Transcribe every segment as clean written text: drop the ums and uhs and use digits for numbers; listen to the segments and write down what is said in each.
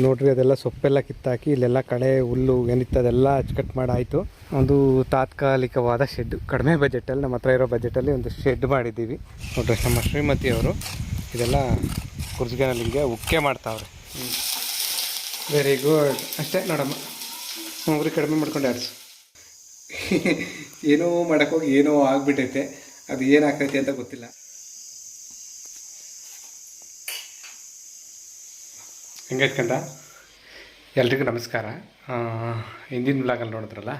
ನೋಡ್ರಿ ಅದೆಲ್ಲ ಸೊಪ್ಪೆಲ್ಲ ಕಿತ್ತಾಕಿ ಇಲ್ಲೆಲ್ಲ ಕಳೆ ಹುಲ್ಲು ಏನಿತ್ತು ಅದೆಲ್ಲ ಅಚ್ಚುಕಟ್ಟು ಮಾಡಾಯಿತು. ಒಂದು ತಾತ್ಕಾಲಿಕವಾದ ಶೆಡ್, ಕಡಿಮೆ ಬಜೆಟಲ್ಲಿ ನಮ್ಮ ಹತ್ರ ಇರೋ ಬಜೆಟಲ್ಲಿ ಒಂದು ಶೆಡ್ ಮಾಡಿದ್ದೀವಿ ನೋಡ್ರಿ. ನಮ್ಮ ಶ್ರೀಮತಿಯವರು ಇದೆಲ್ಲ ಕುರ್ಜಿಗೆನಲ್ಲಿ ಹಿಂಗೆ ಉಕ್ಕೆ ಮಾಡ್ತಾವ್ರೆ. Very good. ಅಷ್ಟೇ ನೋಡಮ್ಮ, ಉಂಗ್ರಿ ಕಡಿಮೆ ಮಾಡ್ಕೊಂಡು ಆಡ್ಸು. ಏನೋ ಮಾಡೋಕ್ಕೋಗಿ ಏನೋ ಆಗಿಬಿಟ್ಟೈತೆ, ಅದು ಏನಾಗ್ತೈತೆ ಅಂತ ಗೊತ್ತಿಲ್ಲ. ಹೆಂಗೈತ್ಕಂದ? ಎಲ್ರಿಗೂ ನಮಸ್ಕಾರ. ಹಿಂದಿನ ಬ್ಲಾಗಲ್ಲಿ ನೋಡಿದ್ರಲ್ಲ,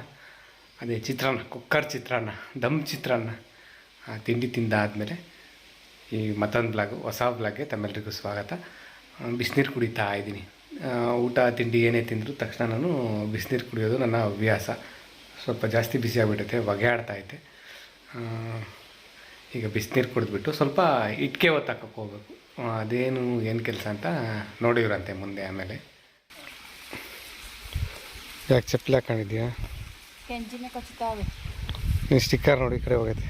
ಅದೇ ಚಿತ್ರಾನ್ನ, ಕುಕ್ಕರ್ ಚಿತ್ರಾನ್ನ, ದಮ್ ಚಿತ್ರಾನ್ನ ತಿಂಡಿ ತಿಂದಾದಮೇಲೆ ಈ ಮತ್ತೊಂದು ಬ್ಲಾಗು, ಹೊಸ ಬ್ಲಾಗ್ಗೆ ತಮ್ಮೆಲ್ಲರಿಗೂ ಸ್ವಾಗತ. ಬಿಸಿನೀರು ಕುಡಿತಾ ಇದ್ದೀನಿ. ಊಟ ತಿಂಡಿ ಏನೇ ತಿಂದರೂ ತಕ್ಷಣ ನಾನು ಬಿಸಿನೀರು ಕುಡಿಯೋದು ನನ್ನ ಹವ್ಯಾಸ. ಸ್ವಲ್ಪ ಜಾಸ್ತಿ ಬಿಸಿ ಆಗಿಬಿಟ್ಟೈತೆ, ಹೊಗೆ ಆಡ್ತಾಯಿದೆ. ಈಗ ಬಿಸಿನೀರು ಕುಡಿದ್ಬಿಟ್ಟು ಸ್ವಲ್ಪ ಇಟ್ಕೆ ಹೊತ್ತಾಕಕ್ಕೆ ಹೋಗ್ಬೇಕು. ಅದೇನು ಏನು ಕೆಲಸ ಅಂತ ನೋಡಿವ್ರಂತೆ ಮುಂದೆ. ಆಮೇಲೆ ಯಾಕೆ ಚಪ್ಪಲಿ ಹಾಕೊಂಡಿದ್ಯಾ? ನೀನು ಸ್ಟಿಕ್ಕರ್ ನೋಡಿ, ಈ ಕಡೆ ಹೋಗೈತೆ,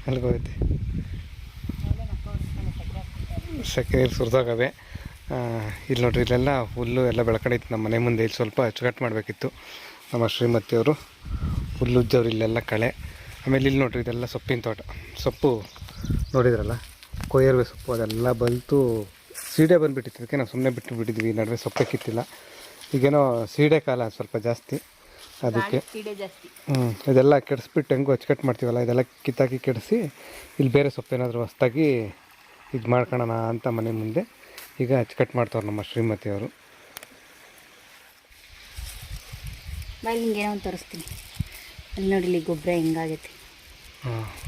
ಅಲ್ಲಿಗೆ ಹೋಗೈತೆ. ಸಕ್ಕರೆ ಸುರಿದೋಗವೆ. ಇಲ್ಲಿ ನೋಡ್ರಿ, ಇಲ್ಲೆಲ್ಲ ಹುಲ್ಲು ಎಲ್ಲ ಬೆಳ್ಕೊಂಡೈತಿ ನಮ್ಮ ಮನೆ ಮುಂದೆ. ಇಲ್ಲಿ ಸ್ವಲ್ಪ ಅಚ್ಚುಕಟ್ಟು ಮಾಡಬೇಕಿತ್ತು. ನಮ್ಮ ಶ್ರೀಮತಿಯವರು ಹುಲ್ಲು ಉಜ್ಜವ್ರು, ಇಲ್ಲೆಲ್ಲ ಕಳೆ. ಆಮೇಲೆ ಇಲ್ಲಿ ನೋಡ್ರಿ, ಇದೆಲ್ಲ ಸೊಪ್ಪಿನ ತೋಟ. ಸೊಪ್ಪು ನೋಡಿದ್ರಲ್ಲ, ಕೊಯ್ಯರ್ವೆ ಸೊಪ್ಪು, ಅದೆಲ್ಲ ಬಲ್ತು ಸೀಡೆ ಬಂದುಬಿಟ್ಟಿತ್ತು. ಅದಕ್ಕೆ ನಾವು ಸುಮ್ಮನೆ ಬಿಟ್ಟಿದ್ವಿ, ನಡುವೆ ಸೊಪ್ಪೆ ಕಿತ್ತಿಲ್ಲ. ಈಗೇನೋ ಸೀಡೆ ಕಾಲ ಸ್ವಲ್ಪ ಜಾಸ್ತಿ, ಅದಕ್ಕೆ ಇದೆಲ್ಲ ಕೆಡಿಸ್ಬಿಟ್ಟು ಹೆಂಗೂ ಅಚ್ಚುಕಟ್ಟು ಮಾಡ್ತೀವಲ್ಲ, ಇದೆಲ್ಲ ಕಿತ್ತಾಕಿ ಕೆಡಿಸಿ ಇಲ್ಲಿ ಬೇರೆ ಸೊಪ್ಪೇನಾದರೂ ಹೊಸ್ದಾಗಿ ಇದು ಮಾಡ್ಕೊಳ್ಳೋಣ ಅಂತ ಮನೆ ಮುಂದೆ ಈಗ ಅಚ್ಚುಕಟ್ಟು ಮಾಡ್ತವ್ರು ನಮ್ಮ ಶ್ರೀಮತಿಯವರು. ಏನೋ ಒಂದು ತೋರಿಸ್ತೀನಿ. ಅಲ್ಲಿ ನೋಡಿ, ಇಲ್ಲಿ ಗೊಬ್ಬರ ಹೆಂಗಾಗೈತೆ.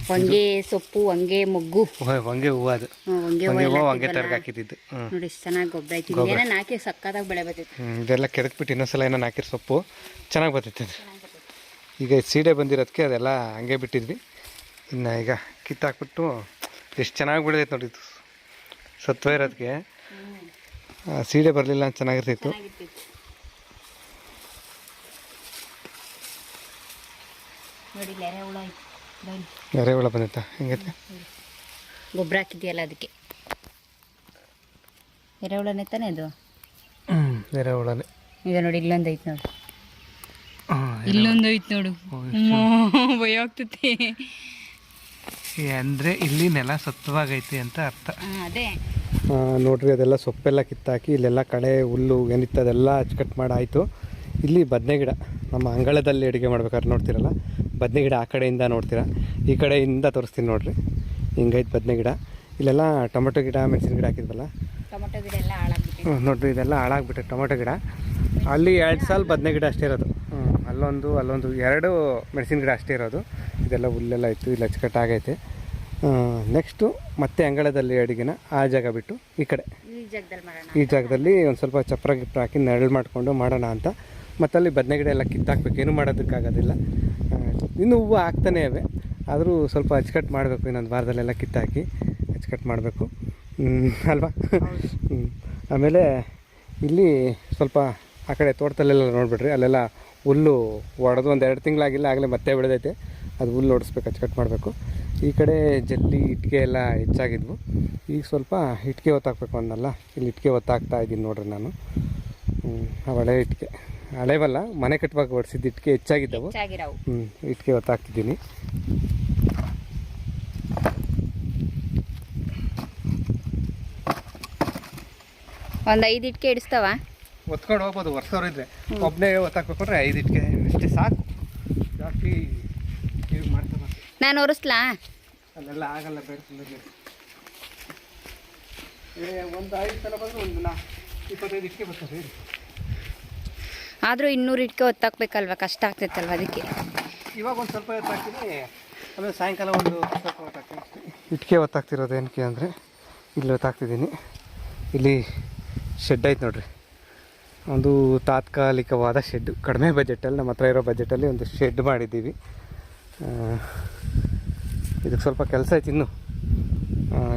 ಹೊಂಗೆ ಸೊಪ್ಪು, ಹೊಂಗೆ ಮೊಗ್ಗು, ಹೊಂಗೆ ಹೂವು, ಅದು ಹೊಂಗೆ ತರಗ ಹಾಕಿದ್ದು ನೋಡಿ. ಎಷ್ಟು ಚೆನ್ನಾಗಿ ಗೊಬ್ಬರ ಐತಿ. ಏನೋ ಹಾಕಿ ಸಕ್ಕತ್ತಾಗಿ ಬೆಳೆ ಬರ್ತೈತೆ. ಇದೆಲ್ಲ ಕೆರೆದ್ಬಿಟ್ಟು ಇನ್ನೊಂದ್ಸಲ ಏನೋ ಹಾಕಿರೋ ಸೊಪ್ಪು ಚೆನ್ನಾಗಿ ಬರ್ತೈತೆ. ಈಗ ಸೀಡೆ ಬಂದಿರೋದಕ್ಕೆ ಅದೆಲ್ಲ ಹಂಗೆ ಬಿಟ್ಟಿದ್ವಿ. ಇನ್ನು ಈಗ ಕಿತ್ತಾಕ್ಬಿಟ್ಟು ಎಷ್ಟು ಚೆನ್ನಾಗಿ ಬೆಳೆದೈತೆ ನೋಡಿ. ಇದು ಸತ್ವ ಇರೋದಕ್ಕೆ ಸೀಡೆ ಬರಲಿಲ್ಲ ಅಂತ ಚೆನ್ನಾಗಿರ್ತಿತ್ತು. ಎರೆಹುಳ ಬಂದೈತಾ? ಹೆಂಗೈತೆ? ಗೊಬ್ಬರ ಹಾಕಿದ್ಯಲ್ಲ ಅದಕ್ಕೆ. ಎರೆಹುಳನೇ ತಾನೇ ಅದು? ಎರೆಹುಳನೇ. ಈಗ ನೋಡಿ, ಇಲ್ಲೊಂದು ಐತೆ ನೋಡು, ಇಲ್ಲೊಂದು ಐತೆ ನೋಡು. ಭಯ ಆಗ್ತೈತಿ ಅಂದರೆ ಇಲ್ಲಿ ನೆಲ ಸತ್ವಾಗೈತಿ ಅಂತ ಅರ್ಥ. ಅದೇ ನೋಡ್ರಿ, ಅದೆಲ್ಲ ಸೊಪ್ಪೆಲ್ಲ ಕಿತ್ತಾಕಿ ಇಲ್ಲೆಲ್ಲ ಕಳೆ ಹುಲ್ಲು ಏನಿತ್ತು ಅದೆಲ್ಲ ಅಚ್ಚುಕಟ್ಟು ಮಾಡಾಯಿತು. ಇಲ್ಲಿ ಬದನೆ ಗಿಡ, ನಮ್ಮ ಅಂಗಳದಲ್ಲಿ ಅಡುಗೆ ಮಾಡ್ಬೇಕಾದ್ರೆ ನೋಡ್ತೀರಲ್ಲ, ಬದನೆ ಗಿಡ ಆ ಕಡೆಯಿಂದ ನೋಡ್ತೀರಾ, ಈ ಕಡೆಯಿಂದ ತೋರಿಸ್ತೀನಿ ನೋಡ್ರಿ. ಹಿಂಗೈತೆ ಬದನೆ ಗಿಡ. ಇಲ್ಲೆಲ್ಲ ಟೊಮೆಟೊ ಗಿಡ, ಮೆಣಸಿನ ಗಿಡ ಹಾಕಿದ್ವಲ್ಲ, ಟೊಮೆಟೊ ಗಿಡ ಎಲ್ಲ ಹಾಳಾಗ್ಬಿಟ್ಟು ನೋಡ್ರಿ, ಇದೆಲ್ಲ ಹಾಳಾಗ್ಬಿಟ್ಟೆ ಟೊಮೆಟೊ ಗಿಡ. ಅಲ್ಲಿ 2 ಸಾಲು ಬದನೆ ಗಿಡ ಅಷ್ಟೇ ಇರೋದು. ಅಲ್ಲೊಂದು 2 ಮೆಣಸಿನ ಗಿಡ ಅಷ್ಟೇ ಇರೋದು. ಇದೆಲ್ಲ ಹುಲ್ಲೆಲ್ಲ ಇತ್ತು, ಇಲ್ಲಿ ಅಚ್ಚುಕಟ್ಟಾಗೈತೆ. ನೆಕ್ಸ್ಟು ಮತ್ತೆ ಅಂಗಳದಲ್ಲಿ ಅಡುಗೆನ ಆ ಜಾಗ ಬಿಟ್ಟು ಈ ಕಡೆ ಈ ಜಾಗದಲ್ಲಿ ಒಂದು ಸ್ವಲ್ಪ ಚಪ್ರ ಗಿಪ್ರ ಹಾಕಿ ನೆರಳು ಮಾಡಿಕೊಂಡು ಮಾಡೋಣ ಅಂತ. ಮತ್ತಲ್ಲಿ ಬದನೆ ಗಿಡ ಎಲ್ಲ ಕಿತ್ತಾಕ್ಬೇಕು, ಏನೂ ಮಾಡೋದಕ್ಕಾಗೋದಿಲ್ಲ. ಇನ್ನೂ ಹೂವು ಆಗ್ತಾನೇ ಇವೆ, ಆದರೂ ಸ್ವಲ್ಪ ಅಚ್ಚುಕಟ್ಟು ಮಾಡಬೇಕು. ಇನ್ನೊಂದು ವಾರದಲ್ಲೆಲ್ಲ ಕಿತ್ತಾಕಿ ಅಚ್ಚುಕಟ್ಟು ಮಾಡಬೇಕು ಅಲ್ವಾ? ಆಮೇಲೆ ಇಲ್ಲಿ ಸ್ವಲ್ಪ ಆ ಕಡೆ ತೋಟದಲ್ಲೆಲ್ಲ ನೋಡಿಬಿಡ್ರಿ, ಅಲ್ಲೆಲ್ಲ ಹುಲ್ಲು ಒಡೆದು ಒಂದು 2 ತಿಂಗಳಾಗಿಲ್ಲ, ಆಗಲೇ ಮತ್ತೆ ಬೆಳೆದೈತೆ. ಅದು ಹುಲ್ಲು ಹೊಡಿಸ್ಬೇಕು, ಅಚ್ಚುಕಟ್ಟು ಮಾಡಬೇಕು. ಈ ಕಡೆ ಜಲ್ಲಿ ಇಟ್ಟಿಗೆ ಎಲ್ಲ ಹೆಚ್ಚಾಗಿದ್ವು. ಈಗ ಸ್ವಲ್ಪ ಇಟ್ಟಿಗೆ ಹೊತ್ತಾಕಬೇಕು ಅನ್ನಲ್ಲ, ಇಲ್ಲಿ ಇಟ್ಟಿಗೆ ಹೊತ್ತಾಕ್ತಾ ಇದ್ದೀನಿ ನೋಡ್ರಿ ನಾನು. ಹಳೆ ಇಟ್ಟಿಗೆ, ಹಳೆವಲ್ಲ, ಮನೆ ಕಟ್ಟುವಾಗ ಹೊಡಿಸಿದ್ದು ಇಟ್ಟಿಗೆ ಹೆಚ್ಚಾಗಿದ್ದವು. ಇಟ್ಟಿಗೆ ಹೊತ್ತಾಕ್ತಿದ್ದೀನಿ. ಒಂದು 5 ಇಟ್ಟಿಗೆ ಇಡಿಸ್ತಾವ, ಹೊತ್ಕೊಂಡು ಹೋಗ್ಬೋದು. ವರ್ಷದವ್ರಿದ್ರೆ ಒಬ್ಬನೇ ಹೊತ್ತಾಕ್ಬೇಕಂದ್ರೆ 5 ಇಟ್ಟಿಗೆ ಅಷ್ಟೇ ಸಾಕು. ಜಾಸ್ತಿ ಮಾಡ್ತಾ ನಾನು ಒರೆಸ್ಲಾ? ಅಲ್ಲೆಲ್ಲ ಆಗಲ್ಲ, ಬೇಡ. ಒಂದು 5 ಸಲ ಬಂದರೆ ಒಂದು 25 ಇಟ್ಟಿಗೆ ಬರ್ತಾರೆ. ಆದರೂ 200 ಇಟ್ಟಿಗೆ ಹೊತ್ತಾಕ್ಬೇಕಲ್ವ, ಕಷ್ಟ ಆಗ್ತೈತಲ್ವ, ಅದಕ್ಕೆ ಇವಾಗ ಒಂದು ಸ್ವಲ್ಪ ಹೊತ್ತಾಕ್ತೀನಿ. ಆಮೇಲೆ ಸಾಯಂಕಾಲ ಒಂದು ಸ್ವಲ್ಪ ಹೊತ್ತಾಕ್ತೀನಿ ಅಷ್ಟೇ. ಇಟ್ಟಿಗೆ ಹೊತ್ತಾಕ್ತಿರೋದು ಏನಕ್ಕೆ ಅಂದರೆ, ಇಲ್ಲಿ ಹೊತ್ತಾಕ್ತಿದ್ದೀನಿ. ಇಲ್ಲಿ ಶೆಡ್ ಐತೆ ನೋಡ್ರಿ, ಒಂದು ತಾತ್ಕಾಲಿಕವಾದ ಶೆಡ್, ಕಡಿಮೆ ಬಜೆಟಲ್ಲಿ ನಮ್ಮ ಹತ್ರ ಇರೋ ಬಜೆಟಲ್ಲಿ ಒಂದು ಶೆಡ್ ಮಾಡಿದ್ದೀವಿ. ಇದಕ್ಕೆ ಸ್ವಲ್ಪ ಕೆಲಸ ಐತೆ ಇನ್ನು.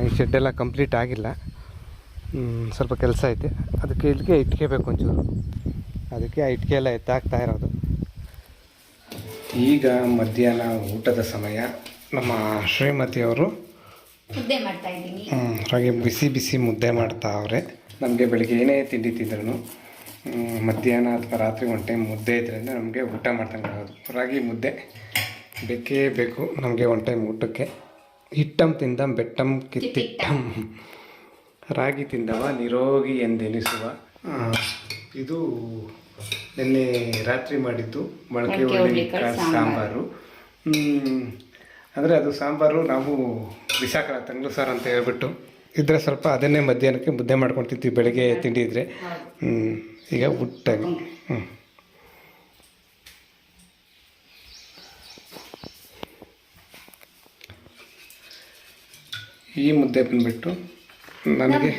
ಈ ಶೆಡ್ಡೆಲ್ಲ ಕಂಪ್ಲೀಟ್ ಆಗಿಲ್ಲ, ಸ್ವಲ್ಪ ಕೆಲಸ ಐತೆ. ಅದಕ್ಕೆ ಇಲ್ಲಿಗೆ ಇಟ್ಟಿಗೆ ಬೇಕು ಒಂಚೂರು, ಅದಕ್ಕೆ ಆ ಇಟ್ಟಿಗೆ ಎಲ್ಲ ಎತ್ತಾಕ್ತಾ ಇರೋದು. ಈಗ ಮಧ್ಯಾಹ್ನ ಊಟದ ಸಮಯ. ನಮ್ಮ ಶ್ರೀಮತಿಯವರು ಮುದ್ದೆ ಮಾಡ್ತಾ ಇದ್ದೀನಿ. ಹಾಗೆ ಬಿಸಿ ಬಿಸಿ ಮುದ್ದೆ ಮಾಡ್ತಾವ್ರೆ. ನಮಗೆ ಬೆಳಿಗ್ಗೆ ಏನೇ ತಿಂಡಿ ತಿಂದ್ರೂ ಮಧ್ಯಾಹ್ನ ಅಥವಾ ರಾತ್ರಿ ಒಂದು ಟೈಮ್ ಮುದ್ದೆ ಇದ್ರಿಂದ ನಮಗೆ ಊಟ ಮಾಡ್ದಂಗೆ ಆಗೋದು. ರಾಗಿ ಮುದ್ದೆ ಬೇಕೇ ಬೇಕು ನಮಗೆ ಒಂದು ಟೈಮ್ ಊಟಕ್ಕೆ. ಹಿಟ್ಟಂ ತಿಂದಂ ಬೆಟ್ಟಂ ಕಿತ್ತಿಟ್ಟಂ, ರಾಗಿ ತಿಂದವ ನಿರೋಗಿ ಎಂದೆನಿಸುವ. ಇದು ನಿನ್ನೆ ರಾತ್ರಿ ಮಾಡಿದ್ದು ಮೊಳಕೆ ಹುರುಳಿಕಾಳು ಸಾಂಬಾರು. ಅಂದರೆ ಅದು ಸಾಂಬಾರು ನಾವು ಬಿಸಾಕಲ್ಲ, ತಂಗ್ಳು ಸಾರು ಅಂತ ಹೇಳ್ಬಿಟ್ಟು ಇದ್ರೆ ಸ್ವಲ್ಪ ಅದನ್ನೇ ಮಧ್ಯಾಹ್ನಕ್ಕೆ ಮುದ್ದೆ ಮಾಡ್ಕೊಂಡು ತಿಂತೀವಿ ಬೆಳಗ್ಗೆ ತಿಂಡಿ ಇದ್ದರೆ. ಈಗ ಊಟಾಗಿ ಈ ಮುದ್ದೆ ಬಂದುಬಿಟ್ಟು ನನಗೆ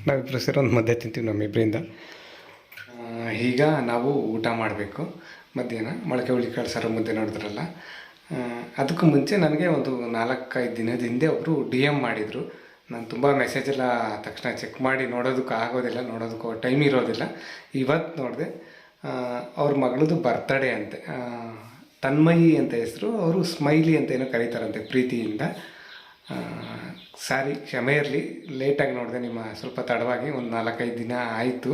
ನಾವಿಬ್ಬರು ಸೇರಿ ಒಂದು ಮುದ್ದೆ ತಿಂತೀವಿ ನಮ್ಮಿಬ್ಬರಿಂದ. ಈಗ ನಾವು ಊಟ ಮಾಡಬೇಕು ಮಧ್ಯಾಹ್ನ. ಮೊಳಕೆ ಹುರುಳಿಕಾಳು ಸಾರು ಮುದ್ದೆ ನೋಡಿದ್ರಲ್ಲ, ಅದಕ್ಕೂ ಮುಂಚೆ ನನಗೆ ಒಂದು 4-5 ದಿನದ ಹಿಂದೆ ಒಬ್ಬರು DM ಮಾಡಿದರು. ನಾನು ತುಂಬ ಮೆಸೇಜೆಲ್ಲ ತಕ್ಷಣ ಚೆಕ್ ಮಾಡಿ ನೋಡೋದಕ್ಕೆ ಆಗೋದಿಲ್ಲ, ನೋಡೋದಕ್ಕೂ ಟೈಮ್ ಇರೋದಿಲ್ಲ. ಇವತ್ತು ನೋಡಿದೆ ಅವ್ರ ಮಗಳದು ಬರ್ತಡೇ ಅಂತೆ. ತನ್ಮಯಿ ಅಂತ ಹೆಸರು, ಅವರು ಸ್ಮೈಲಿ ಅಂತ ಏನೋ ಕರೀತಾರಂತೆ ಪ್ರೀತಿಯಿಂದ. ಸಾರಿ, ಕ್ಷಮೆ ಇರಲಿ, ಲೇಟಾಗಿ ನೋಡಿದೆ, ನಿಮ್ಮ ಸ್ವಲ್ಪ ತಡವಾಗಿ ಒಂದು 4-5 ದಿನ ಆಯಿತು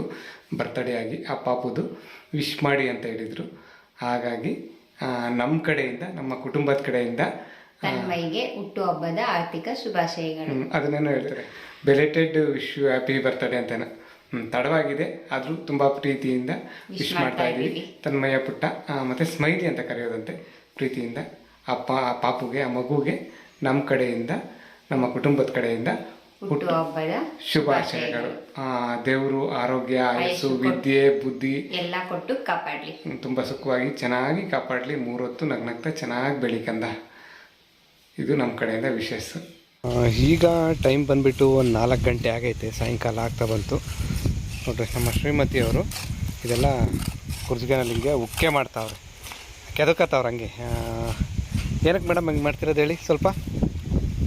ಬರ್ತಡೇ ಆಗಿ. ಆ ಪಾಪುದು ವಿಶ್ ಮಾಡಿ ಅಂತ ಹೇಳಿದರು. ಹಾಗಾಗಿ ನಮ್ಮ ಕಡೆಯಿಂದ, ನಮ್ಮ ಕುಟುಂಬದ ಕಡೆಯಿಂದ ತನ್ಮಯಿಗೆ ಹುಟ್ಟುಹಬ್ಬದ ಆರ್ಥಿಕ ಶುಭಾಶಯಗಳು. ಅದನ್ನೇನೋ ಹೇಳ್ತಾರೆ, ಬೆಲೆಟೆಡ್ ವಿಶ್ ಯು ಹ್ಯಾಪಿ ಬರ್ತಡೇ ಅಂತೇನೋ. ತಡವಾಗಿದೆ, ಆದರೂ ತುಂಬ ಪ್ರೀತಿಯಿಂದ ವಿಶ್ ಮಾಡ್ತಾ ಇದ್ದೀವಿ. ತನ್ಮಯ ಪುಟ್ಟ ಮತ್ತು ಸ್ಮೈಲಿ ಅಂತ ಕರೆಯೋದಂತೆ ಪ್ರೀತಿಯಿಂದ. ಆ ಪಾಪುಗೆ, ಆ ಮಗುಗೆ ನಮ್ಮ ಕಡೆಯಿಂದ, ನಮ್ಮ ಕುಟುಂಬದ ಕಡೆಯಿಂದ ಹುಟ್ಟುಹಬ್ಬದ ಶುಭಾಶಯಗಳು. ದೇವರು ಆರೋಗ್ಯ, ಆಯಸ್ಸು, ವಿದ್ಯೆ, ಬುದ್ಧಿ ಎಲ್ಲ ಕೊಟ್ಟು ಕಾಪಾಡಲಿ, ತುಂಬ ಸುಖವಾಗಿ ಚೆನ್ನಾಗಿ ಕಾಪಾಡಲಿ. 3 ಹೊತ್ತು ನಗ್ನಗ್ತಾ ಚೆನ್ನಾಗಿ ಬೆಳಿಕಂದ. ಇದು ನಮ್ಮ ಕಡೆಯಿಂದ ವಿಶೇಷ. ಈಗ ಟೈಮ್ ಬಂದುಬಿಟ್ಟು ಒಂದು 4 ಗಂಟೆ ಆಗೈತೆ, ಸಾಯಂಕಾಲ ಆಗ್ತಾ ಬಂತು ನೋಡ್ರಿ. ನಮ್ಮ ಶ್ರೀಮತಿಯವರು ಇದೆಲ್ಲ ಕುರ್ಜಿಗೆನಲ್ಲಿ ಹಿಂಗೆ ಉಕ್ಕೆ ಮಾಡ್ತಾವ್ರೆ, ಕೆದಕತ್ತವ್ರು ಹಂಗೆ. ಏನಕ್ಕೆ ಮೇಡಮ್ ಹಂಗೆ ಮಾಡ್ತಿರೋದು ಹೇಳಿ ಸ್ವಲ್ಪ?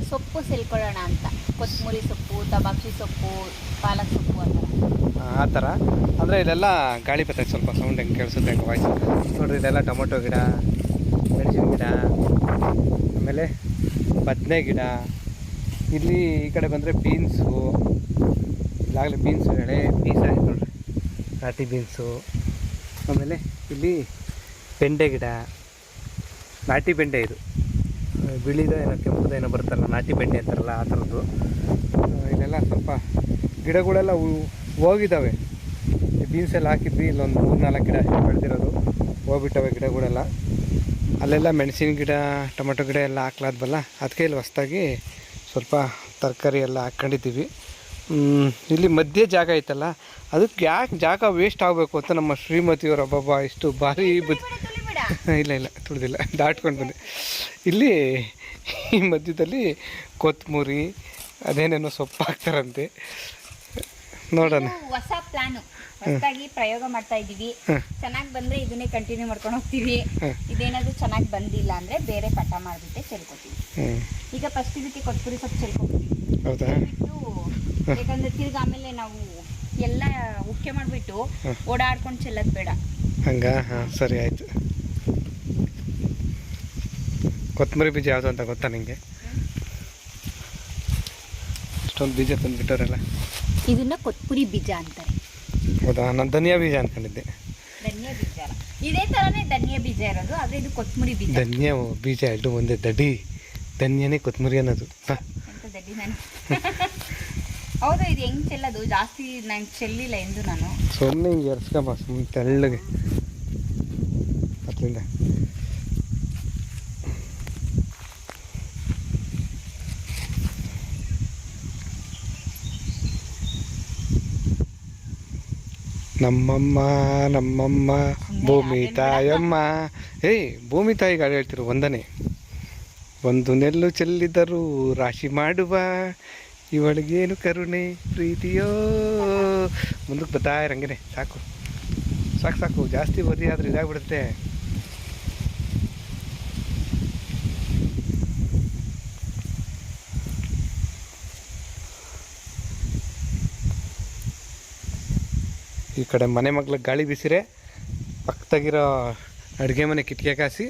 ಸೊಪ್ಪು ಸೆಲ್ಕೊಳ್ಳೋಣ ಅಂತ. ಕೊತ್ತಂಬರಿ ಸೊಪ್ಪು, ತಬಾಕ್ಷಿ ಸೊಪ್ಪು, ಪಾಲಕ್ ಸೊಪ್ಪು ಆ ಥರ. ಅಂದರೆ ಇದೆಲ್ಲ ಗಾಳಿ ಬರ್ತೈತೆ, ಸ್ವಲ್ಪ ಸೌಂಡ್ ಹೆಂಗೆ ಕೇಳಿಸುತ್ತೆ, ಹೆಂಗೆ ವಾಯ್ಸ್ ನೋಡಿರಿ. ಇದೆಲ್ಲ ಟೊಮೊಟೊ ಗಿಡ, ಮೆಣಸಿನ ಗಿಡ, ಆಮೇಲೆ ಬದನೆ ಗಿಡ. ಇಲ್ಲಿ ಈ ಕಡೆ ಬಂದರೆ ಬೀನ್ಸು, ಇಲ್ಲಾಗಲೇ ಬೀನ್ಸು ಎಳೆ ಪೀಸ್ ಆಯ್ತು ನೋಡ್ರಿ, ನಾಟಿ ಬೀನ್ಸು. ಆಮೇಲೆ ಇಲ್ಲಿ ಬೆಂಡೆ ಗಿಡ, ನಾಟಿ ಬೆಂಡೆ, ಇದು ಬಿಳಿದ ಏನೋ ಕೆಂಪುದ ಏನೋ ಬರುತ್ತಲ್ಲ, ನಾಟಿ ಬೆಂಡೆ ಅಂತಾರಲ್ಲ ಆ ಥರದ್ದು. ಇದೆಲ್ಲ ಸ್ವಲ್ಪ ಗಿಡಗಳೆಲ್ಲ ಹೋಗಿದ್ದಾವೆ. ಬೀನ್ಸ್ ಎಲ್ಲ ಹಾಕಿದ್ವಿ, ಇಲ್ಲೊಂದು 3-4 ಗಿಡ ಅಷ್ಟೇ ಬೆಳೆದಿರೋದು, ಹೋಗ್ಬಿಟ್ಟವೆ ಗಿಡಗಳೆಲ್ಲ. ಅಲ್ಲೆಲ್ಲ ಮೆಣಸಿನ ಗಿಡ, ಟೊಮೆಟೊ ಗಿಡ ಎಲ್ಲ ಹಾಕ್ಲಾದ್ವಲ್ಲ, ಅದಕ್ಕೆ ಇಲ್ಲಿ ಹೊಸ್ದಾಗಿ ಸ್ವಲ್ಪ ತರಕಾರಿ ಎಲ್ಲ ಹಾಕ್ಕೊಂಡಿದ್ದೀವಿ. ಇಲ್ಲಿ ಮಧ್ಯೆ ಜಾಗ ಐತಲ್ಲ, ಅದಕ್ಕೆ ಯಾಕೆ ಜಾಗ ವೇಸ್ಟ್ ಆಗಬೇಕು ಅಂತ ನಮ್ಮ ಶ್ರೀಮತಿಯವರು ಹಬ್ಬ ಇಷ್ಟು ಭಾರಿ ಇಲ್ಲ ತುಳಿದಿಲ್ಲ, ದಾಟ್ಕೊಂಡು ಬಂದೆ. ಇಲ್ಲಿ ಈ ಮಧ್ಯದಲ್ಲಿ ಕೊತ್ತಂಬರಿ ಅದೇನೇನೋ ಸೊಪ್ಪು ಹಾಕ್ತಾರಂತೆ, ನೋಡೋಣ. ಹೊಸ ಪ್ಲಾನು, ಹೊಸದಾಗಿ ಪ್ರಯೋಗ ಮಾಡ್ತಾ ಇದ್ದೀವಿ. ಚೆನ್ನಾಗಿ ಬಂದರೆ ಇದನ್ನೇ ಕಂಟಿನ್ಯೂ ಮಾಡ್ಕೊಂಡು ಹೋಗ್ತೀವಿ. ಇದೇನಾದರೂ ಚೆನ್ನಾಗಿ ಬಂದಿಲ್ಲ ಅಂದರೆ ಬೇರೆ ಪಟ ಮಾಡಿಬಿಟ್ಟೆ ಚೆಲ್ಕೊತೀವಿ. ಈಗ ಫಸ್ಟ್ ಇದಕ್ಕೆ ಕೊತ್ತಂಬರಿ ಸೊಪ್ಪು ಚೆಲ್ಕೊತೀವಿ. ಹೌದಾ? ಯಾಕಂದರೆ ತಿರ್ಗಿ ಆಮೇಲೆ ನಾವು ಎಲ್ಲ ಉಕ್ಕೆ ಮಾಡಿಬಿಟ್ಟು ಓಡಾಡ್ಕೊಂಡು ಚೆಲ್ಲೋದು ಬೇಡ. ಹಂಗ? ಹಾಂ, ಸರಿ ಆಯಿತು. ಕೊತ್ತಂಬರಿ ಬೀಜ ಯಾವುದು ಅಂತ ಗೊತ್ತಾ ನಿಮಗೆ? ಅಷ್ಟೊಂದು ಬೀಜ ತಂದುಬಿಟ್ಟವರಲ್ಲ, ಇದನ್ನ ಕೊತ್ತಂಬರಿ ಬೀಜ ಅಂತಾರೆ. ಹೌದಾ? ನಾನು ಧನಿಯಾ ಬೀಜ ಅಂದ್ಕೊಂಡಿದ್ದೆ. ಧನಿಯಾ ಬೀಜ ಇದೇ ಥರನೇ ಧನಿಯಾ ಬೀಜ ಇರೋದು, ಆದರೆ ಇದು ಕೊತ್ತಂಬರಿ ಬೀಜ. ಧನಿಯಾ ಬೀಜ ಎರಡು ಒಂದೇ, ದಡಿ ಧನಿಯಾನೇ ಕೊತ್ತಂಬರಿ ಅನ್ನೋದು. ಎಂತ ದಡ್ಡಿ ನಾನು. ಹೌದು, ಇದು ಹೆಂಗೆ ಚೆಲ್ಲೋದು? ಜಾಸ್ತಿ ನಂಗೆ ಚೆಲ್ಲಿಲ್ಲ ಎಂದು ನಾನು. ಸುಮ್ಮನೆ ಹಿಂಗೆ ಎರ್ಸ್ಕೊಂಬ, ಸುಮ್ಮನೆ ತೆಳ್ಳಗೆ ಅದರಿಂದ. ನಮ್ಮಮ್ಮ ಭೂಮಿ ತಾಯಮ್ಮ. ಭೂಮಿ ತಾಯಿ ಗಾಳಿ ಹೇಳ್ತಿರು ಒಂದನೇ. ಒಂದು ನೆಲ್ಲು ಚೆಲ್ಲಿದರೂ ರಾಶಿ ಮಾಡುವ ಇವಳಿಗೇನು ಕರುಣೆ ಪ್ರೀತಿಯೋ. ಮುಂದಕ್ಕೆ ಬರ್ತಾ ಇರಂಗೆ. ಸಾಕು ಸಾಕು ಸಾಕು, ಜಾಸ್ತಿ ಓದಿ ಆದರೆ ಇದಾಗ್ಬಿಡುತ್ತೆ. ಈ ಕಡೆ ಮನೆ ಮಗ್ಳಿಗೆ ಗಾಳಿ ಬೀಸಿರೆ ಪಕ್ಕದಾಗಿರೋ ಅಡುಗೆ ಮನೆ ಕಿಟಕಿ ಕಾಸಿ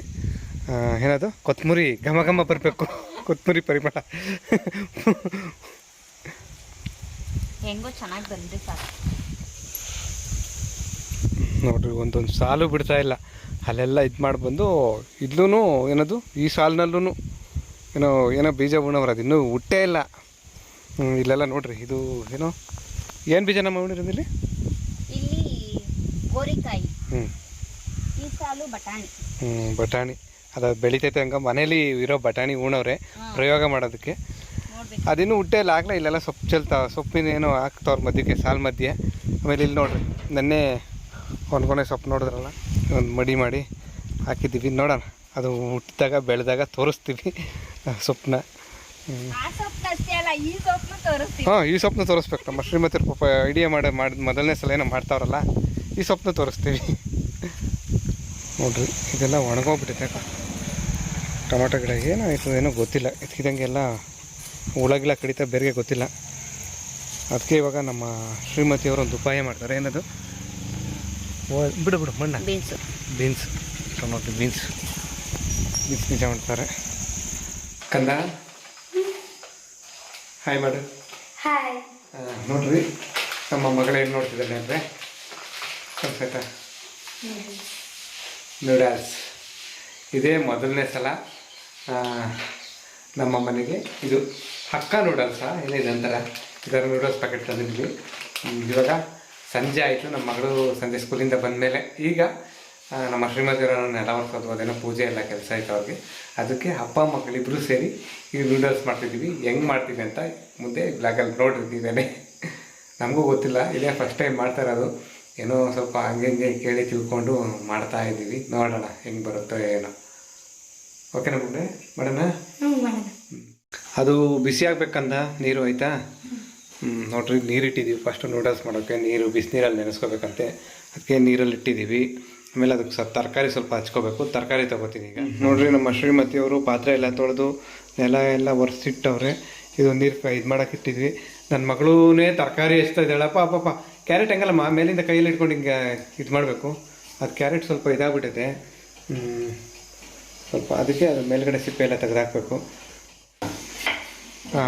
ಏನದು ಕೊತ್ತಂಬರಿ ಘಮ ಘಮ ಬರಬೇಕು, ಕೊತ್ತಂಬರಿ ಪರಿಮಳ. ಹೆಂಗೋ ಚೆನ್ನಾಗಿ ಬಂದರೆ ಸಾಕು. ನೋಡ್ರಿ ಒಂದೊಂದು ಸಾಲು ಬಿಡ್ತಾ ಇಲ್ಲ, ಅಲ್ಲೆಲ್ಲ ಇದು ಮಾಡಿ ಬಂದು ಇಲ್ಲೂ ಏನದು ಈ ಸಾಲಿನಲ್ಲೂ ಏನೋ ಬೀಜ ಉಣ್ಣವ್ರು ಅದು ಇನ್ನೂ ಹುಟ್ಟೇ ಇಲ್ಲ. ಇಲ್ಲೆಲ್ಲ ನೋಡ್ರಿ ಇದು ಏನೋ ಏನು ಬೀಜ ನಮ್ಮ ಉಣಿರೋದಿಲ್ಲಿ ಇಲ್ಲಿ ಗೋರಿಕಾಯಿ, ಈ ಸಾಲು ಬಟಾಣಿ. ಬಟಾಣಿ ಅದು ಬೆಳಿತೈತೆ ಹಂಗೆ ಮನೇಲಿ ಇರೋ ಬಟಾಣಿ ಉಣವ್ರೆ ಪ್ರಯೋಗ ಮಾಡೋದಕ್ಕೆ. ಅದಿನ್ನೂ ಹುಟ್ಟೇ ಇಲ್ಲ, ಆಗಲೇ ಇಲ್ಲೆಲ್ಲ ಸೊಪ್ಪು ಸೊಪ್ಪಿನ ಏನೋ ಹಾಕ್ತವ್ರ ಮಧ್ಯಕ್ಕೆ ಸಾಲು ಮಧ್ಯೆ. ಆಮೇಲೆ ಇಲ್ಲಿ ನೋಡ್ರಿ ನೆನ್ನೆ ಒಣಗೊನೆ ಸೊಪ್ಪು ನೋಡಿದ್ರಲ್ಲ, ಒಂದು ಮಡಿ ಮಾಡಿ ಹಾಕಿದ್ದೀವಿ. ನೋಡೋಣ ಅದು ಹುಟ್ಟಿದಾಗ ಬೆಳೆದಾಗ ತೋರಿಸ್ತೀವಿ ಸೊಪ್ಪನ್ನ. ಹಾಂ, ಈ ಸೊಪ್ಪನ್ನ ತೋರಿಸ್ಬೇಕು. ನಮ್ಮ ಶ್ರೀಮತಿ ಪಾಪ ಐಡಿಯಾ ಮಾಡಿ ಮೊದಲನೇ ಸಲ ಏನೋ ಮಾಡ್ತಾವ್ರಲ್ಲ, ಈ ಸೊಪ್ಪನ್ನ ತೋರಿಸ್ತೀವಿ. ನೋಡ್ರಿ ಇದೆಲ್ಲ ಒಣಗೋಗ್ಬಿಟ್ಟೈತೆ ಟೊಮಾಟೊ ಗಿಡ. ಏನಾಯ್ತು ಏನೋ ಗೊತ್ತಿಲ್ಲ, ಇದ್ಕಿದಂಗೆಲ್ಲ ಹುಳಗಿಲ್ಲ ಕಡಿತ ಬೇರೆ ಗೊತ್ತಿಲ್ಲ. ಅದಕ್ಕೆ ಇವಾಗ ನಮ್ಮ ಶ್ರೀಮತಿಯವರು ಒಂದು ಉಪಾಯ ಮಾಡ್ತಾರೆ. ಏನದು ಬಿಡು ಮಣ್ಣ ಬೀನ್ಸ್ ಟೊಮಾಟೊ ಬೀನ್ಸ್ ಬೀಜ ಮಾಡ್ತಾರೆ. ಕಂದ ಹಾಯ್ ಮಾಡು. ನೋಡ್ರಿ ನಮ್ಮ ಮಗಳು ಏನು ನೋಡ್ತಿದ್ದಾಳೆ ಅಂದರೆ ಸ್ವಲ್ಪ ನೂಡಲ್ಸ್. ಇದೇ ಮೊದಲನೇ ಸಲ ನಮ್ಮ ಮನೆಗೆ ಇದು ಹಕ್ಕ ನೂಡಲ್ಸಾ ಇಲ್ಲ ನಂತರ ಇದರ ನೂಡಲ್ಸ್ ಪ್ಯಾಕೆಟ್ ತಂದಿದ್ವಿ. ಇವಾಗ ಸಂಜೆ ಆಯಿತು, ನಮ್ಮ ಮಗಳು ಸಂಜೆ ಸ್ಕೂಲಿಂದ ಬಂದಮೇಲೆ ಈಗ ನಮ್ಮ ಶ್ರೀಮತಿಯವರನ್ನು ನೆಲ ಒರೆಸೋದು ಅದೇನೋ ಪೂಜೆ ಎಲ್ಲ ಕೆಲಸ ಆಯಿತು ಅವ್ರಿಗೆ. ಅದಕ್ಕೆ ಅಪ್ಪ ಮಕ್ಕಳಿಬ್ಬರು ಸೇರಿ ಈ ನೂಡಲ್ಸ್ ಮಾಡ್ತಿದ್ದೀವಿ. ಹೆಂಗೆ ಮಾಡ್ತೀವಿ ಅಂತ ಮುಂದೆ ಬ್ಲಾಗಲ್ಲಿ ನೋಡಿರ್ತೀವೇನೆ. ನಮಗೂ ಗೊತ್ತಿಲ್ಲ, ಇದೇ ಫಸ್ಟ್ ಟೈಮ್ ಮಾಡ್ತಾ ಇರೋದು. ಏನೋ ಸ್ವಲ್ಪ ಹಂಗೆ ಕೇಳಿ ತಿಳ್ಕೊಂಡು ಮಾಡ್ತಾ ಇದ್ದೀವಿ. ನೋಡೋಣ ಹೆಂಗೆ ಬರುತ್ತೋ ಏನೋ. ಓಕೆನಾ ಬಿಡ್ರೆ ಮಾಡೋಣ. ಅದು ಬಿಸಿ ಆಗ್ಬೇಕಂದ ನೀರು ಆಯಿತಾ. ನೋಡ್ರಿ ನೀರಿಟ್ಟಿದ್ದೀವಿ ಫಸ್ಟು ನೂಡಲ್ಸ್ ಮಾಡೋಕ್ಕೆ. ನೀರು ಬಿಸಿನೀರಲ್ಲಿ ನೆನೆಸ್ಕೋಬೇಕಂತೆ, ಅದಕ್ಕೆ ನೀರಲ್ಲಿ ಇಟ್ಟಿದ್ದೀವಿ. ಆಮೇಲೆ ಅದಕ್ಕೆ ತರಕಾರಿ ಸ್ವಲ್ಪ ಹಚ್ಕೋಬೇಕು. ತರಕಾರಿ ತೊಗೋತೀನಿ ಈಗ. ನೋಡ್ರಿ ನಮ್ಮ ಶ್ರೀಮತಿಯವರು ಪಾತ್ರೆ ಎಲ್ಲ ತೊಳೆದು ನೆಲ ಎಲ್ಲ ಒರೆಸಿಟ್ಟವ್ರೆ. ಇದೊಂದು ನೀರು ಇದು ಮಾಡೋಕೆ ಇಟ್ಟಿದ್ವಿ. ನನ್ನ ಮಗಳೂನೇ ತರಕಾರಿ ಹಚ್ತಾ ಇದ್ದಾಳಪ್ಪ. ಅಪ್ಪಪ್ಪ ಕ್ಯಾರೆಟ್ ಹಂಗಲ್ಲಮ್ಮ, ಮೇಲಿಂದ ಕೈಯಲ್ಲಿ ಇಟ್ಕೊಂಡು ಹಿಂಗೆ ಇದು ಮಾಡಬೇಕು. ಅದು ಕ್ಯಾರೆಟ್ ಸ್ವಲ್ಪ ಇದಾಗ್ಬಿಟ್ಟಿದೆ ಸ್ವಲ್ಪ, ಅದಕ್ಕೆ ಅದು ಮೇಲ್ಗಡೆ ಸಿಪ್ಪೆ ಎಲ್ಲ ತೆಗೆದಾಕಬೇಕು.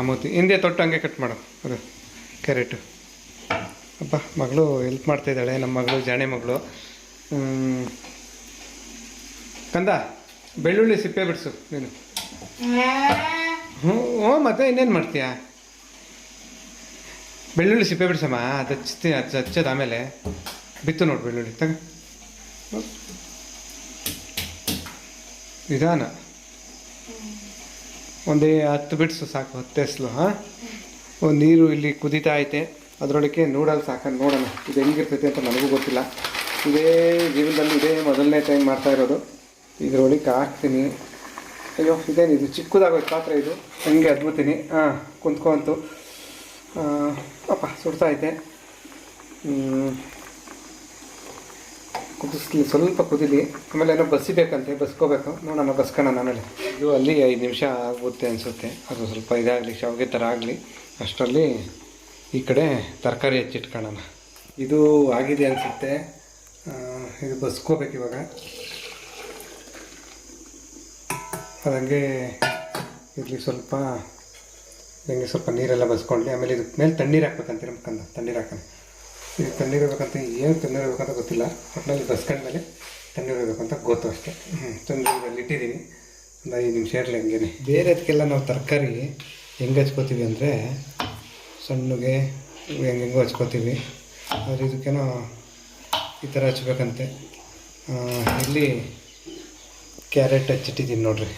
ಮೂತಿ ಹಿಂದೆ ತೊಟ್ಟು ಹಂಗೆ ಕಟ್ ಮಾಡು ಅದು ಕ್ಯಾರೆಟು. ಅಪ್ಪ ಮಗಳು ಹೆಲ್ಪ್ ಮಾಡ್ತಾಯಿದ್ದಾಳೆ, ನಮ್ಮ ಮಗಳು ಜಾಣೆ ಮಗಳು. ಕಂದ ಬೆಳ್ಳುಳ್ಳಿ ಸಿಪ್ಪೆ ಬಿಡಿಸು ನೀನು. ಹ್ಞೂ ಮತ್ತೆ ಇನ್ನೇನು ಮಾಡ್ತೀಯಾ? ಬೆಳ್ಳುಳ್ಳಿ ಸಿಪ್ಪೆ ಬಿಡಿಸಮ್ಮ, ಅದು ಹಚ್ಚೋದು ಆಮೇಲೆ ಬಿತ್ತು ನೋಡಿ ಬೆಳ್ಳುಳ್ಳಿ ತಗ. ನಿಧಾನ ಒಂದೇ 10 ಬಿಡಿಸು ಸಾಕು, 10 ಎಸ್ಲು. ಹಾಂ, ಒಂದು ನೀರು ಇಲ್ಲಿ ಕುದೀತಾ ಐತೆ, ಅದರೊಳಗೆ ನೂಡಲ್ಸ್ ಹಾಕೊಂಡು ನೋಡೋಣ ಇದು ಹೆಂಗಿರ್ತೈತೆ ಅಂತ. ನನಗೂ ಗೊತ್ತಿಲ್ಲ, ಇದೇ ಜೀವನದಲ್ಲಿ ಇದೇ ಮೊದಲನೇ ಟೈಮ್ ಮಾಡ್ತಾ ಇರೋದು. ಇದರೊಳಗೆ ಹಾಕ್ತೀನಿ. ಅಯ್ಯೋ ಇದೇನಿದು ಚಿಕ್ಕದಾಗೋಯ್ತು ಪಾತ್ರೆ, ಇದು ಹಂಗೆ ಅದ್ಬಿಡ್ತೀನಿ. ಹಾಂ, ಕುಂತ್ಕೊಂತು ಅಪ್ಪ ಸುಡ್ತಾ ಐತೆ. ಕುದಿಸ್ಲಿ, ಸ್ವಲ್ಪ ಕುದೀಲಿ. ಆಮೇಲೆ ಏನೋ ಬಸಿಬೇಕಂತೆ, ಬಸ್ಕೋಬೇಕು. ನೋಡೋಣ ಬಸ್ಕೋಣ ಆಮೇಲೆ. ಇದು ಅಲ್ಲಿ 5 ನಿಮಿಷ ಆಗುತ್ತೆ ಅನಿಸುತ್ತೆ. ಅದು ಸ್ವಲ್ಪ ಇದಾಗಲಿ, ಶಾವಿಗೆ ಥರ ಆಗಲಿ. ಅಷ್ಟರಲ್ಲಿ ಈ ಕಡೆ ತರಕಾರಿ ಹೆಚ್ಚಿಟ್ಕೊಳ್ಳೋಣ. ಇದು ಆಗಿದೆ ಅನಿಸುತ್ತೆ. ಇದು ಬಸ್ಕೋಬೇಕು ಇವಾಗ. ಅದಂಗೆ ಇರಲಿ ಸ್ವಲ್ಪ, ಹಂಗೆ ಸ್ವಲ್ಪ ನೀರೆಲ್ಲ ಬಸ್ಕೊಂಡ್ಲಿ. ಆಮೇಲೆ ಇದಕ್ಕೆ ಮೇಲೆ ತಣ್ಣೀರು ಹಾಕ್ಬೇಕಂತ ನಮ್ಕಂದ. ತಣ್ಣೀರು ಹಾಕೋಣ. ಇದು ತಣ್ಣೀರು ಇರಬೇಕಂತ, ಏನು ತಣ್ಣೀರು ಇರಬೇಕಂತ ಗೊತ್ತಿಲ್ಲ. ಒಟ್ಟಿನಲ್ಲಿ ಬಸ್ಕೊಂಡ್ಮೇಲೆ ತಣ್ಣೀರು ಇರಬೇಕಂತ ಗೊತ್ತು ಅಷ್ಟೇ. ತಣ್ಣೀರಲ್ಲಿ ಇಟ್ಟಿದ್ದೀನಿ. ಒಂದು 5 ನಿಮಿಷ ಇರಲಿ ಹಂಗೇನೆ. ಬೇರೆ ಅದಕ್ಕೆಲ್ಲ ನಾವು ತರಕಾರಿ ಹೆಂಗೆ ಹಚ್ಕೋತೀವಿ ಅಂದರೆ ಸಣ್ಣಗೆ ಹೆಂಗೆಂಗೋ ಹಚ್ಕೋತೀವಿ. ಆದರೆ ಇದಕ್ಕೇನೋ ಈ ಥರ ಹಚ್ಬೇಕಂತೆ. ಇಲ್ಲಿ ಕ್ಯಾರೆಟ್ ಹಚ್ಚಿಟ್ಟಿದ್ದೀನಿ ನೋಡ್ರಿ,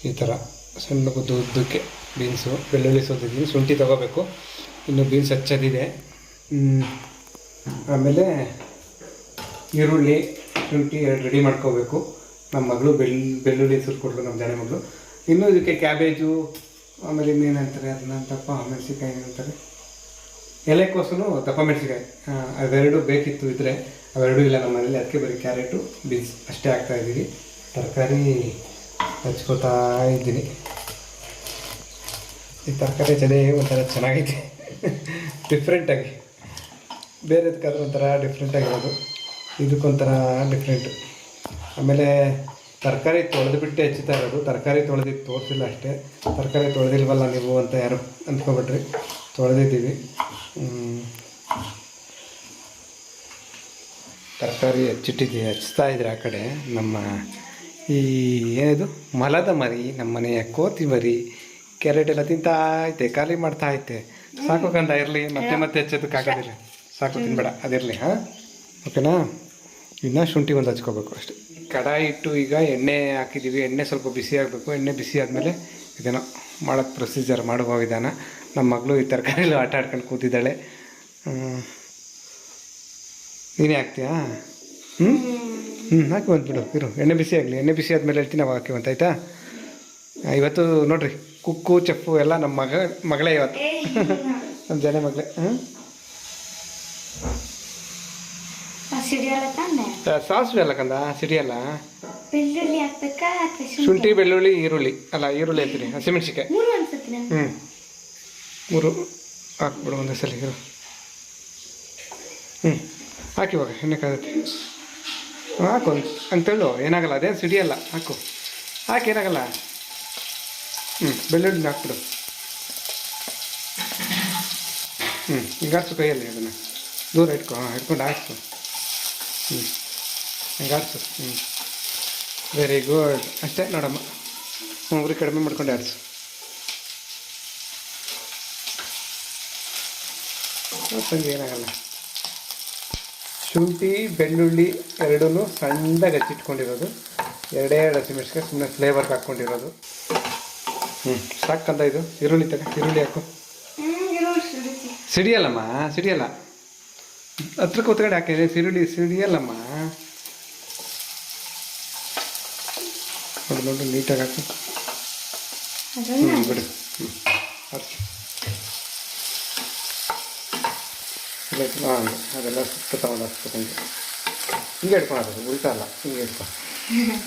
ಈ ಥರ ಸಣ್ಣ ಉದ್ದಕ್ಕೆ. ಬೀನ್ಸು, ಬೆಳ್ಳುಳ್ಳಿ ಸೋತಿದ್ದೀನಿ. ಶುಂಠಿ ತೊಗೋಬೇಕು, ಇನ್ನು ಬೀನ್ಸ್ ಹಚ್ಚೋದಿದೆ. ಆಮೇಲೆ ಈರುಳ್ಳಿ ಶುಂಠಿ ರೆಡಿ ಮಾಡ್ಕೋಬೇಕು. ನಮ್ಮ ಮಗಳು ಬೆಳ್ಳುಳ್ಳಿ ಸುರ್ಕೊಟ್ಲು, ನಮ್ಮ ಜಾಣೆ ಮಗಳು. ಇನ್ನೂ ಇದಕ್ಕೆ ಕ್ಯಾಬೇಜು, ಆಮೇಲೆ ಇನ್ನೇನಂತಾರೆ ಅದನ್ನ ದಪ್ಪ ಮೆಣಸಿನ್ಕಾಯಿ ಏನಂತಾರೆ, ಎಲೆಕೋಸು ದಪ್ಪ ಮೆಣಸಿನ್ಕಾಯಿ, ಅವೆರಡು ಬೇಕಿತ್ತು. ಇದ್ದರೆ ಅವೆರಡೂ ಇಲ್ಲ ನಮ್ಮ ಮನೇಲಿ. ಅದಕ್ಕೆ ಬರೀ ಕ್ಯಾರೆಟು ಬೀನ್ಸ್ ಅಷ್ಟೇ ಹಾಕ್ತಾಯಿದ್ದೀವಿ. ತರಕಾರಿ ಹಚ್ಕೋತಾ ಇದ್ದೀನಿ. ಈ ತರಕಾರಿ ಒಂಥರ ಚೆನ್ನಾಗೈತೆ, ಡಿಫ್ರೆಂಟಾಗಿ. ಬೇರೆದಕ್ಕಾದ್ರೂ ಒಂಥರ ಡಿಫ್ರೆಂಟಾಗಿರೋದು, ಇದಕ್ಕೊಂಥರ ಡಿಫ್ರೆಂಟು. ಆಮೇಲೆ ತರಕಾರಿ ತೊಳೆದುಬಿಟ್ಟು ಹೆಚ್ಚುತ್ತಾ ಇರೋದು. ತರಕಾರಿ ತೊಳೆದಿದ್ದು ತೋರಿಸಿಲ್ಲ ಅಷ್ಟೇ. ತರಕಾರಿ ತೊಳೆದಿಲ್ವಲ್ಲ ನೀವು ಅಂತ ಯಾರು ಅಂದ್ಕೊಬಿಟ್ರಿ. ತೊಳೆದಿದ್ದೀವಿ. ತರಕಾರಿ ಹಚ್ತಾ ಇದ್ರೆ ಆ ಕಡೆ ನಮ್ಮ ಈ ಏನಿದು ಮಲದ ಮರಿ, ನಮ್ಮ ಮನೆಯ ಕೋತಿ ಮರಿ ಕ್ಯಾರೆಟ್ ಎಲ್ಲ ತಿಂತಾ ಐತೆ, ಖಾಲಿ ಮಾಡ್ತಾ ಐತೆ. ಸಾಕು ಕಂದ ಇರಲಿ, ಮತ್ತೆ ಮತ್ತೆ ಹಚ್ಚೋದಕ್ಕಾಗೋದಿಲ್ಲ. ಸಾಕು ತಿನ್ಬೇಡ, ಅದಿರಲಿ. ಹಾಂ, ಓಕೆನಾ? ಇದನ್ನ ಶುಂಠಿ ಒಂದು ಹಚ್ಕೋಬೇಕು ಅಷ್ಟೇ. ಕಡಾಯಿ ಇಟ್ಟು ಈಗ ಎಣ್ಣೆ ಹಾಕಿದ್ದೀವಿ. ಎಣ್ಣೆ ಸ್ವಲ್ಪ ಬಿಸಿ ಆಗಬೇಕು. ಎಣ್ಣೆ ಬಿಸಿ ಆದಮೇಲೆ ಇದೇನೋ ಮಾಡೋಕ್ಕೆ ಪ್ರೊಸೀಜರ್ ಮಾಡುವ ವಿಧಾನ. ನಮ್ಮ ಮಗಳು ಈ ತರಕಾರಿಲಿ ಆಟ ಆಡ್ಕೊಂಡು ಕೂತಿದ್ದಾಳೆ. ನೀನೇ ಹಾಕ್ತೀಯಾ? ಹಾಕಿ ಬಂದುಬಿಡು. ಇರು, ಎಣ್ಣೆ ಬಿಸಿ ಆಗಲಿ. ಎಣ್ಣೆ ಬಿಸಿ ಆದಮೇಲೆ ಹೇಳ್ತೀನಿ, ಅವಾಗ ಹಾಕಿ ಆಯಿತಾ? ಇವತ್ತು ನೋಡಿರಿ, ಕುಕ್ಕು ಚಪ್ಪು ಎಲ್ಲ ನಮ್ಮ ಮಗಳೇ ಇವತ್ತು. ನಮ್ಮ ಜನ ಮಗಳೇ. ಸಾಸಿವೆ ಅಲ್ಲ ಕಂದ, ಸಿಡಿಯಲ್ಲ. ಶುಂಠಿ, ಬೆಳ್ಳುಳ್ಳಿ, ಈರುಳ್ಳಿ ಅಲ್ಲ, ಈರುಳ್ಳಿ ಅಂತೀನಿ, ಹಸಿಮೆಣ್ಸಿಕಾಯಿ 3 ಹಾಕ್ಬಿಡು ಒಂದೇ ಸಲ. ಇರು, ಹಾಕಿ ಇವಾಗ ಎಣ್ಣೆ ಕಾಗುತ್ತೆ. ಹಾಕು ಅಂತೇಳು, ಏನಾಗಲ್ಲ, ಅದೇನು ಸಿಡಿಯಲ್ಲ. ಹಾಕು, ಹಾಕಿ, ಏನಾಗಲ್ಲ. ಬೆಳ್ಳುಳ್ಳಿನ ಹಾಕ್ಬಿಡು. ಹಿಂಗಾಡ್ಸು ಕೈಯಲ್ಲಿ, ಅದನ್ನು ದೂರ ಇಟ್ಕೊ. ಹಿಡ್ಕೊಂಡು ಹಾಕ್ಸು. ಹಿಂಗಾಡ್ಸು. Very good. ಅಷ್ಟೇ ನೋಡಮ್ಮ. ಉರಿ ಕಡಿಮೆ ಮಾಡ್ಕೊಂಡು ಆಡಿಸು. ಸಂಜೆ ಏನಾಗಲ್ಲ. ಶುಂಠಿ, ಬೆಳ್ಳುಳ್ಳಿ ಎರಡೂ ಸಣ್ಣದಾಗಿ ಹಚ್ಚಿಟ್ಕೊಂಡಿರೋದು. 2 ಹಸಿಮೆಣ್ಸಿಕಾಯಿ ಸುಮ್ಮನೆ ಫ್ಲೇವರ್ಗೆ ಹಾಕ್ಕೊಂಡಿರೋದು. ಸಾಕಂತ ಇದು. ಈರುಳ್ಳಿ ಈರುಳ್ಳಿ ಹಾಕು. ಸಿಡಿಯಲ್ಲಮ್ಮ, ಸಿಡಿಯಲ್ಲ. ಹತ್ರಕ್ಕೆ ಹೊತ್ಗಡೆ ಹಾಕಿದೆ. ಸಿಡಿಯಲ್ಲಮ್ಮ. ನೋಡಿ ನೀಟಾಗಿ ಹಾಕು. ಬಿಡು. ಹಾಂ, ಅದೆಲ್ಲ ಸುತ್ತ ತಗೊಂಡು ಹಾಕ್ಸ್ಬೇಕಂಗೆ. ಹಿಂಗೆ ಹಿಡ್ಕೊಳೋದು, ಉಲ್ಟಾ ಅಲ್ಲ, ಹಿಂಗೆ ಹಿಡ್ಕೊ.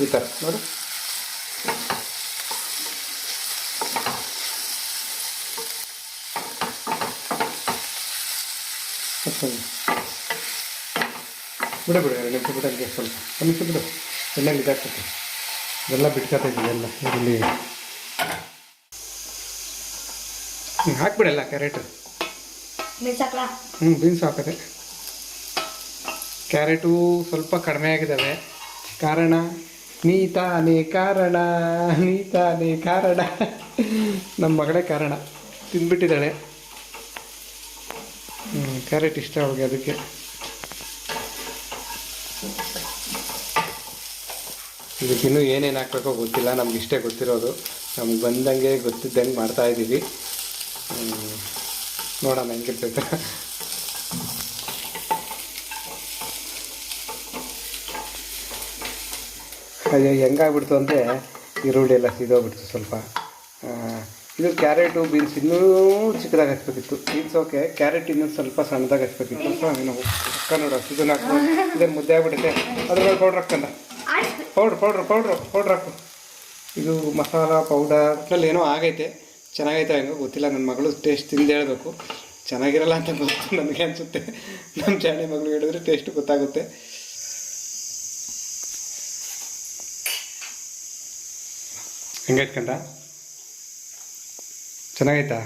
ಈ ಥರ ನೋಡು. ಬಿಡು 2 ನಿಮಿಷ ಬಿಡೋಕ್ಕೆ ಸ್ವಲ್ಪ 1 ನಿಮಿಷ ಬಿಡು. ಎಣ್ಣೆಗೆ ಇದಾಗ್ತೈತೆ. ಇದೆಲ್ಲ ಬಿಟ್ಕೊತಾ ಇದ್ದೀವಿ ಎಲ್ಲ. ಇಲ್ಲಿ ಹಾಕ್ಬಿಡಲ್ಲ ಕ್ಯಾರೆಟು. ಬೀನ್ಸ್ ಹಾಕದೆ. ಕ್ಯಾರೆಟು ಸ್ವಲ್ಪ ಕಡಿಮೆ ಆಗಿದ್ದಾವೆ. ಕಾರಣ ನೀತಾನೇ ಕಾರಣ, ನೀತಾನೇ ಕಾರಣ. ನಮ್ಮ ಮಗಳೇ ಕಾರಣ. ತಿಂದ್ಬಿಟ್ಟಿದ್ದಾಳೆ. ಕ್ಯಾರೆಟ್ ಇಷ್ಟ ಅವ್ರಿಗೆ, ಅದಕ್ಕೆ. ಇದಕ್ಕಿನ್ನೂ ಏನೇನು ಹಾಕ್ಬೇಕೋ ಗೊತ್ತಿಲ್ಲ. ನಮ್ಗೆ ಇಷ್ಟೇ ಗೊತ್ತಿರೋದು. ನಮ್ಗೆ ಬಂದಂಗೆ ಗೊತ್ತಿದ್ದಂಗೆ ಮಾಡ್ತಾಯಿದ್ದೀವಿ. ನೋಡೋಣ ಹೆಂಗಿರ್ತೈತೆ. ಅಯ್ಯೋ, ಹೆಂಗಾಗ್ಬಿಡ್ತು ಅಂದರೆ ಈರುಳ್ಳಿ ಎಲ್ಲ ಸಿದೋಗ್ಬಿಡ್ತು ಸ್ವಲ್ಪ. ಇದು ಕ್ಯಾರೆಟು, ಬೀನ್ಸ್ ಇನ್ನೂ ಚಿಕ್ಕದಾಗಿ ಹಚ್ಬೇಕಿತ್ತು. ಬೀನ್ಸ್ ಓಕೆ, ಕ್ಯಾರೆಟ್ ಇನ್ನೂ ಸ್ವಲ್ಪ ಸಣ್ಣದಾಗಿ ಹಚ್ಬೇಕಿತ್ತು. ಸೊ ಏನು ಅಕ್ಕ ನೋಡು, ಇದನ್ನು ಹಾಕಿ ಇದನ್ನು ಮುದ್ದೆ ಆಗ್ಬಿಡುತ್ತೆ. ಅದ್ರಲ್ಲಿ ಪೌಡ್ರ್ ಹಾಕಂಡ, ಪೌಡ್ರ್ ಹಾಕು. ಇದು ಮಸಾಲ ಪೌಡರ್ ಅದ್ರಲ್ಲಿ ಏನೋ ಆಗೈತೆ. ಚೆನ್ನಾಗೈತೆ ಹೆಂಗೋ ಗೊತ್ತಿಲ್ಲ. ನನ್ನ ಮಗಳು ಟೇಸ್ಟ್ ತಿಂದು ಹೇಳಬೇಕು. ಚೆನ್ನಾಗಿರಲ್ಲ ಅಂತ ಗೊತ್ತು ನನಗೆ ಅನಿಸುತ್ತೆ. ನಮ್ಮ ಜಾಣೆ ಮಗಳು ಹೇಳಿದ್ರೆ ಟೇಸ್ಟ್ ಗೊತ್ತಾಗುತ್ತೆ. ಹೆಂಗೈತ್ಕಂಡ? ಚೆನ್ನಾಗೈತಾ?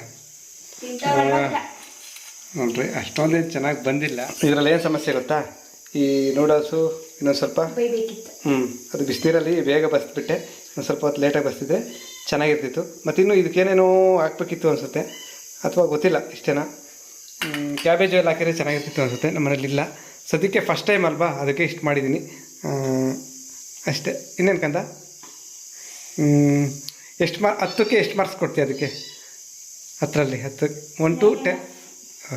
ನೋಡ್ರಿ, ಅಷ್ಟೊಂದೇನು ಚೆನ್ನಾಗಿ ಬಂದಿಲ್ಲ. ಇದರಲ್ಲಿ ಏನು ಸಮಸ್ಯೆ ಗೊತ್ತಾ? ಈ ನೂಡಲ್ಸು ಇನ್ನೊಂದು ಸ್ವಲ್ಪ ಅದು ಬಿಸಿನೀರಲ್ಲಿ ಬೇಗ ಬಸ್ಬಿಟ್ಟೆ. ಒಂದು ಸ್ವಲ್ಪ ಹೊತ್ತು ಲೇಟಾಗಿ ಬಸ್ತಿದ್ದೆ, ಚೆನ್ನಾಗಿರ್ತಿತ್ತು. ಮತ್ತಿನ್ನೂ ಇದಕ್ಕೇನೇನೋ ಹಾಕ್ಬೇಕಿತ್ತು ಅನಿಸುತ್ತೆ, ಅಥವಾ ಗೊತ್ತಿಲ್ಲ. ಇಷ್ಟೇನಾ? ಕ್ಯಾಬೇಜು ಎಲ್ಲ ಹಾಕಿದ್ರೆ ಚೆನ್ನಾಗಿರ್ತಿತ್ತು ಅನಿಸುತ್ತೆ. ನಮ್ಮ ಮನೇಲಿ ಇಲ್ಲ ಸದ್ಯಕ್ಕೆ. ಫಸ್ಟ್ ಟೈಮ್ ಅಲ್ವಾ, ಅದಕ್ಕೆ ಇಷ್ಟು ಮಾಡಿದ್ದೀನಿ ಅಷ್ಟೇ. ಇನ್ನೇನು ಕಂದ? ಎಷ್ಟು 10ಕ್ಕೆ ಎಷ್ಟು ಮಾರ್ಕ್ಸ್ ಕೊಡ್ತೀಯ ಅದಕ್ಕೆ? 10ರಲ್ಲಿ 10 1 to 10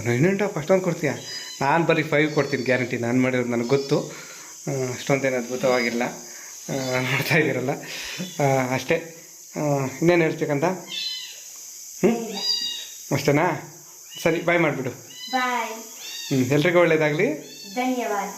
9 ಅಷ್ಟೊಂದು ಕೊಡ್ತೀಯಾ? ನಾನು ಬರೀ 5 ಕೊಡ್ತೀನಿ ಗ್ಯಾರಂಟಿ. ನಾನು ಮಾಡಿರೋದು ನನಗೆ ಗೊತ್ತು. ಅಷ್ಟೊಂದೇನು ಅದ್ಭುತವಾಗಿಲ್ಲ, ನೋಡ್ತಾ ಇದ್ದೀರಲ್ಲ ಅಷ್ಟೇ. ಇನ್ನೇನು ಹೇಳ್ತೀಕಂತ? ಅಷ್ಟೇನಾ? ಸರಿ, ಬಾಯ್ ಮಾಡಿಬಿಡು. ಬಾಯ್. ಎಲ್ರಿಗೂ ಒಳ್ಳೆಯದಾಗಲಿ. ಧನ್ಯವಾದ.